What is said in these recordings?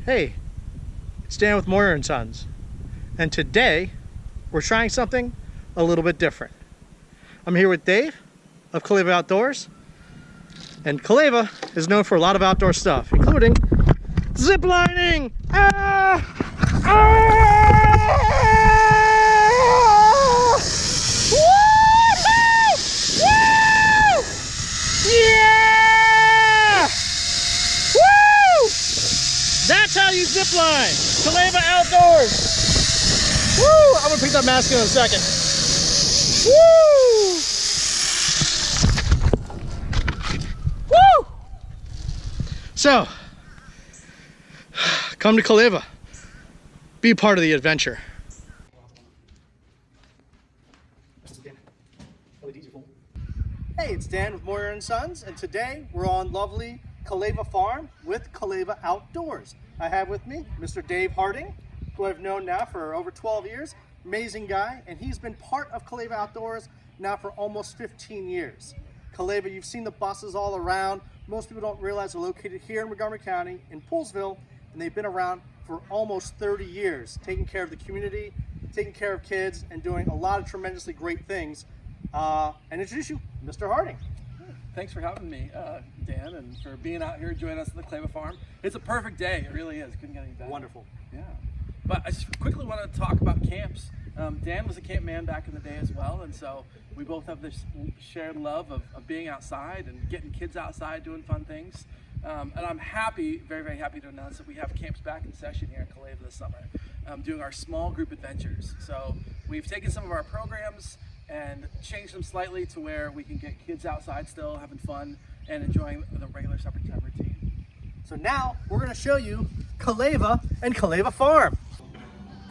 Hey, it's Dan with Moyer and Sons, and today we're trying something a little bit different. I'm here with Dave of Calleva Outdoors, and Calleva is known for a lot of outdoor stuff, including ziplining. That's how you zip line. Calleva Outdoors. Woo! I'm gonna pick that mask in a second. Woo! Woo! So, come to Calleva. Be part of the adventure. Hey, it's Dan with Moyer and Sons, and today we're on lovely Calleva Farm with Calleva Outdoors. I have with me Mr. Dave Harding, who I've known now for over 12 years. Amazing guy, and he's been part of Calleva Outdoors now for almost 15 years. Calleva, you've seen the buses all around. Most people don't realize they're located here in Montgomery County in Poolesville, and they've been around for almost 30 years, taking care of the community, taking care of kids, and doing a lot of tremendously great things. And introduce you, Mr. Harding. Thanks for having me, Dan, and for being out here joining us at the Calleva Farm. It's a perfect day. It really is. Couldn't get any better. Wonderful. Yeah. But I just quickly want to talk about camps. Dan was a camp man back in the day as well, and so we both have this shared love of being outside and getting kids outside doing fun things. And I'm happy, very, very happy to announce that we have camps back in session here at Calleva this summer, doing our small group adventures. So we've taken some of our programs and change them slightly to where we can get kids outside still having fun and enjoying the regular supper time routine. So now we're going to show you Calleva and Calleva Farm.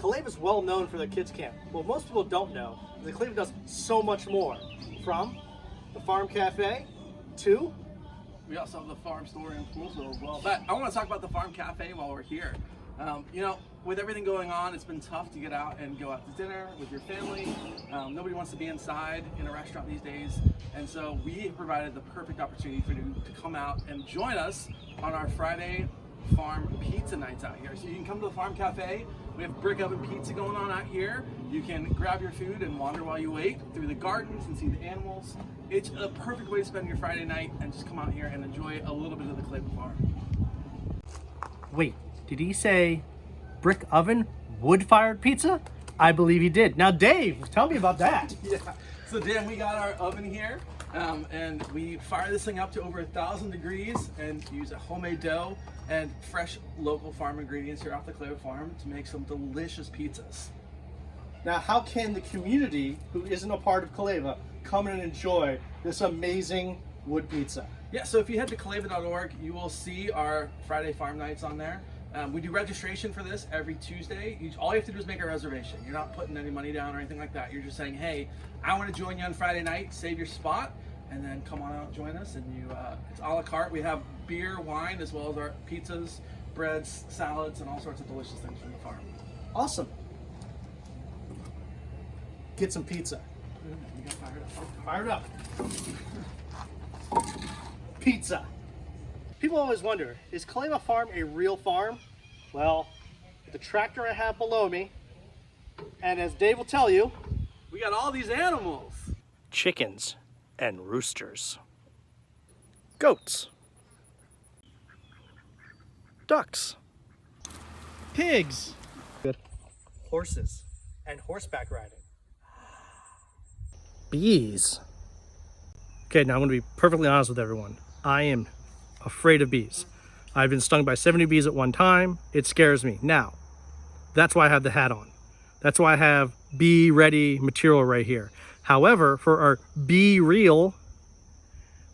Calleva is well known for their kids camp. Well, most people don't know that Calleva does so much more, from the farm cafe to we also have the farm store in Poolesville as well. But I want to talk about the farm cafe while we're here. You know, with everything going on, it's been tough to get out and go out to dinner with your family. Nobody wants to be inside in a restaurant these days. And so we provided the perfect opportunity for you to come out and join us on our Friday farm pizza nights out here. So you can come to the farm cafe. We have brick oven pizza going on out here. You can grab your food and wander while you wait through the gardens and see the animals. It's a perfect way to spend your Friday night and just come out here and enjoy a little bit of the Calleva Farm. Wait, did he say brick oven, wood-fired pizza? I believe he did. Now, Dave, tell me about that. Yeah. So Dan, we got our oven here, and we fire this thing up to over 1,000 degrees and use a homemade dough and fresh local farm ingredients here off the Calleva Farm to make some delicious pizzas. Now, how can the community who isn't a part of Calleva come and enjoy this amazing wood pizza? Yeah, so if you head to calleva.org, you will see our Friday farm nights on there. We do registration for this every Tuesday. All you have to do is make a reservation. You're not putting any money down or anything like that. You're just saying, hey, I want to join you on Friday night, save your spot, and then come on out and join us. And it's a la carte. We have beer, wine, as well as our pizzas, breads, salads, and all sorts of delicious things from the farm. Awesome. Get some pizza. We got Fired up. Pizza. People always wonder, is Calleva Farm a real farm? Well, the tractor I have below me, and as Dave will tell you, we got all these animals. Chickens and roosters. Goats. Ducks. Pigs. Good. Horses and horseback riding. Bees. Okay, now I'm going to be perfectly honest with everyone. I am afraid of bees. I've been stung by 70 bees at one time. It scares me. Now, that's why I have the hat on. That's why I have bee ready material right here. However, for our bee reel,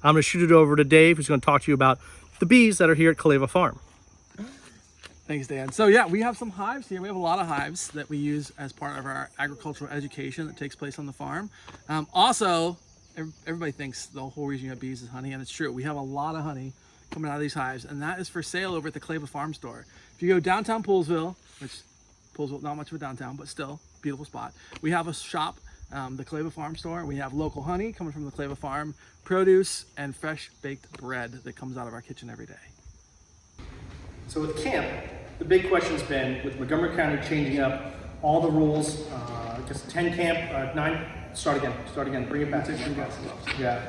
I'm going to shoot it over to Dave, who's going to talk to you about the bees that are here at Calleva Farm. Thanks, Dan. So yeah, we have some hives here. We have a lot of hives that we use as part of our agricultural education that takes place on the farm. Also, everybody thinks the whole reason you have bees is honey, and it's true. We have a lot of honey coming out of these hives, and that is for sale over at the Calleva Farm Store. If you go downtown Poolesville, which Poolesville, not much of a downtown, but still beautiful spot, we have a shop, the Calleva Farm Store. We have local honey coming from the Calleva Farm, produce, and fresh baked bread that comes out of our kitchen every day. So with camp, the big question's been with Montgomery County changing up all the rules, I guess 10 camp, 9, start again, bring it back. Yeah.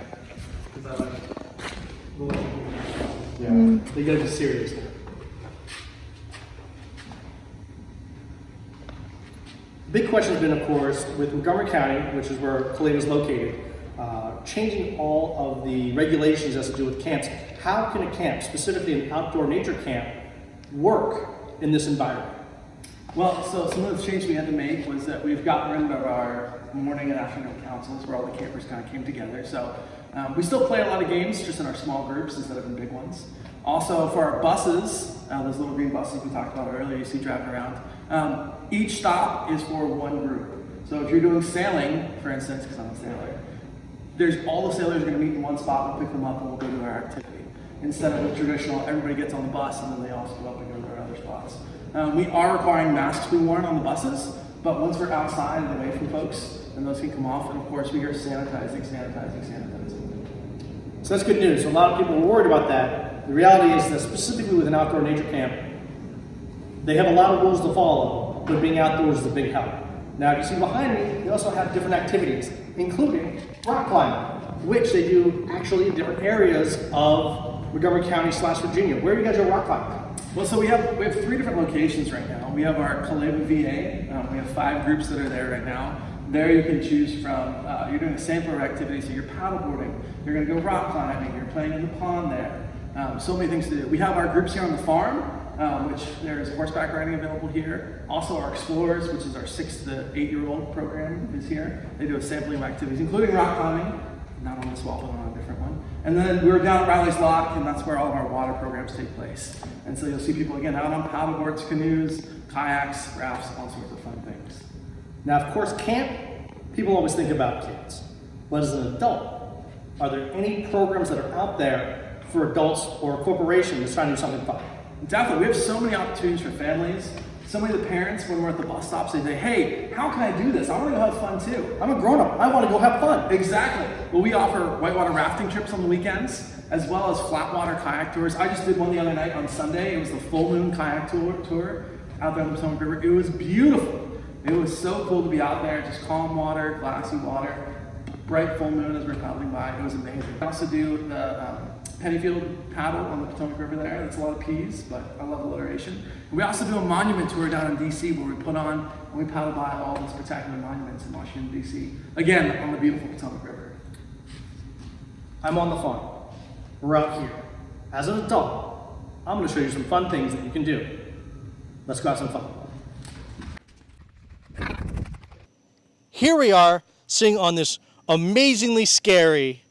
Yeah, they gotta be serious now. Big question has been, of course, with Montgomery County, which is where Calleva is located, changing all of the regulations as to do with camps. How can a camp, specifically an outdoor nature camp, work in this environment? Well, so some of the changes we had to make was that we've gotten rid of our morning and afternoon councils where all the campers kind of came together. So we still play a lot of games, just in our small groups instead of in big ones. Also, for our buses, those little green buses we talked about earlier, you see driving around, each stop is for one group. So if you're doing sailing, for instance, because I'm a sailor, all the sailors are going to meet in one spot, we'll pick them up and we'll go to our activity. Instead of the traditional, everybody gets on the bus and then they all split up and go to their other spots. We are requiring masks to be worn on the buses, but once we're outside and away from folks, then those can come off, and of course we are sanitizing. So that's good news. So a lot of people were worried about that. The reality is that specifically with an outdoor nature camp, they have a lot of rules to follow, but being outdoors is a big help. Now, if you see behind me, they also have different activities, including rock climbing, which they do actually in different areas of Montgomery County / Virginia. Where do you guys go rock climbing? Well, so we have 3 different locations right now. We have our Calleva VA. We have 5 groups that are there right now. There you can choose from, you're doing a sampler of activities, so you're paddleboarding, you're gonna go rock climbing, you're playing in the pond there. So many things to do. We have our groups here on the farm, which there's horseback riding available here. Also our Explorers, which is our 6 to 8-year-old program, is here. They do a sampling of activities, including rock climbing, not on this wall, but on a different one. And then we're down at Riley's Lock, and that's where all of our water programs take place. And so you'll see people again out on paddleboards, canoes, kayaks, rafts, all sorts of fun things. Now, of course, camp, people always think about kids. But as an adult, are there any programs that are out there for adults or a corporation that's trying to do something fun? Definitely, we have so many opportunities for families. So many of the parents, when we're at the bus stops, they say, hey, how can I do this? I want to go have fun too. I'm a grown-up, I want to go have fun. Exactly. Well, we offer whitewater rafting trips on the weekends, as well as flat water kayak tours. I just did one the other night on Sunday. It was the full moon kayak tour out there on the Potomac River. It was beautiful. It was so cool to be out there, just calm water, glassy water, bright full moon as we're paddling by. It was amazing. I also do the Pennyfield paddle on the Potomac River there. That's a lot of P's, but I love alliteration. We also do a monument tour down in DC where we put on and we paddle by all those spectacular monuments in Washington, DC. Again, on the beautiful Potomac River. I'm on the farm. We're out here. As an adult, I'm going to show you some fun things that you can do. Let's go have some fun. Here we are sitting on this amazingly scary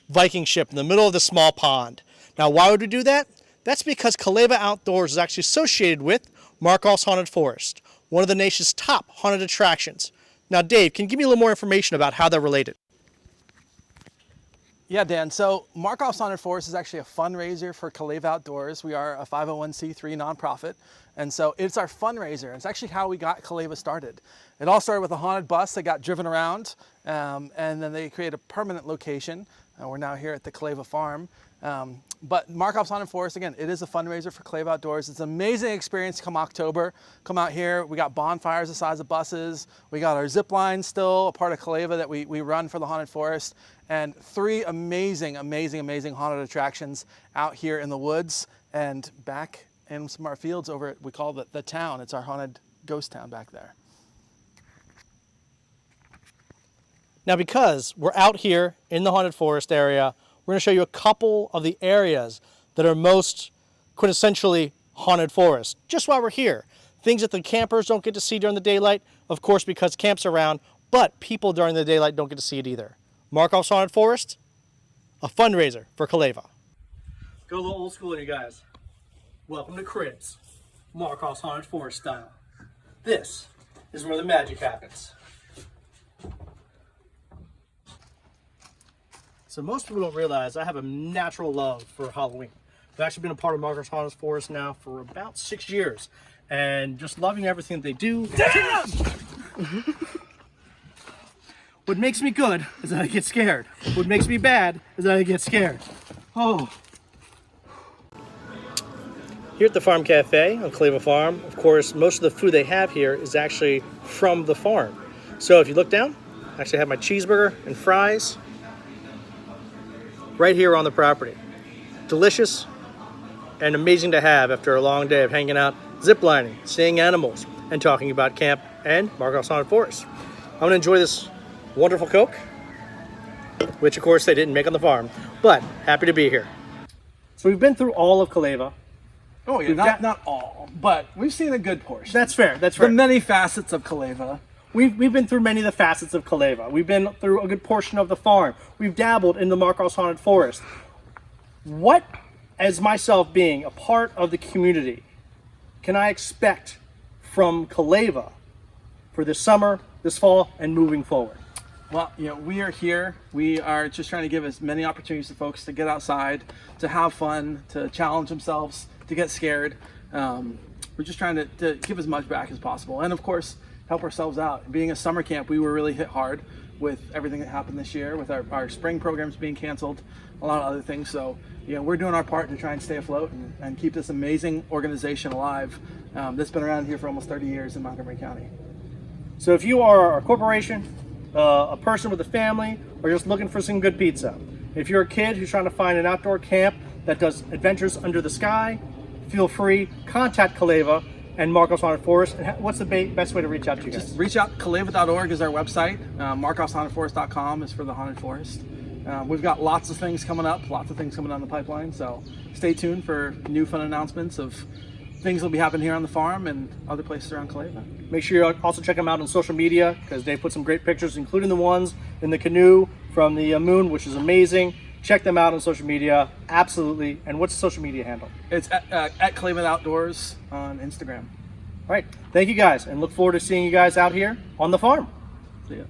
Viking ship in the middle of the small pond. Now, why would we do that? That's because Calleva Outdoors is actually associated with Markoff's Haunted Forest, one of the nation's top haunted attractions. Now, Dave, can you give me a little more information about how they're related? Yeah, Dan. So Markoff's Haunted Forest is actually a fundraiser for Calleva Outdoors. We are a 501c3 nonprofit, and so it's our fundraiser. It's actually how we got Calleva started. It all started with a haunted bus that got driven around, and then they created a permanent location. We're now here at the Calleva Farm. But Markoff's Haunted Forest, again, it is a fundraiser for Calleva Outdoors. It's an amazing experience come October. Come out here. We got bonfires the size of buses. We got our zip line still, a part of Calleva that we run for the Haunted Forest. And 3 amazing haunted attractions out here in the woods and back in some of our fields over at, we call the town. It's our haunted ghost town back there. Now, because we're out here in the haunted forest area, we're going to show you a couple of the areas that are most quintessentially haunted forest. Just while we're here, things that the campers don't get to see during the daylight, of course, because camp's around, but people during the daylight don't get to see it either. Markoff's Haunted Forest, a fundraiser for Calleva. Go a little old school, you guys. Welcome to Cribs, Markoff's Haunted Forest style. This is where the magic happens. So most people don't realize I have a natural love for Halloween. I've actually been a part of Markoff's Haunted Forest now for about 6 years, and just loving everything that they do. Damn! What makes me good is that I get scared. What makes me bad is that I get scared. Oh. Here at the Farm Cafe on Calleva Farm, of course, most of the food they have here is actually from the farm. So if you look down, I actually have my cheeseburger and fries right here on the property. Delicious and amazing to have after a long day of hanging out, ziplining, seeing animals, and talking about camp and Marcos Haunted Forest. I'm gonna enjoy this wonderful Coke, which of course they didn't make on the farm, but happy to be here. So we've been through all of Calleva. Oh yeah, not all, but we've seen a good portion. That's fair, that's fair. The many facets of Calleva. We've been through many of the facets of Calleva. We've been through a good portion of the farm. We've dabbled in the Marcos Haunted Forest. What, as myself being a part of the community, can I expect from Calleva for this summer, this fall, and moving forward? Well, we are here. We are just trying to give as many opportunities to folks to get outside, to have fun, to challenge themselves, to get scared. We're just trying to give as much back as possible. And of course, help ourselves out. Being a summer camp, we were really hit hard with everything that happened this year, with our spring programs being canceled, a lot of other things. So, we're doing our part to try and stay afloat and keep this amazing organization alive that's been around here for almost 30 years in Montgomery County. So if you are a corporation, a person with a family, or just looking for some good pizza, if you're a kid who's trying to find an outdoor camp that does adventures under the sky, feel free, contact Calleva and Marcos Haunted Forest. And what's the best way to reach out to you guys? Just reach out. Calleva.org is our website. MarcosHauntedForest.com is for the Haunted Forest. We've got lots of things coming up, lots of things coming down the pipeline. So stay tuned for new fun announcements of things that'll be happening here on the farm and other places around Calleva. Make sure you also check them out on social media, because they put some great pictures, including the ones in the canoe from the moon, which is amazing. Check them out on social media, absolutely. And what's the social media handle? It's at Calleva Outdoors on Instagram. All right, thank you guys, and look forward to seeing you guys out here on the farm. See ya.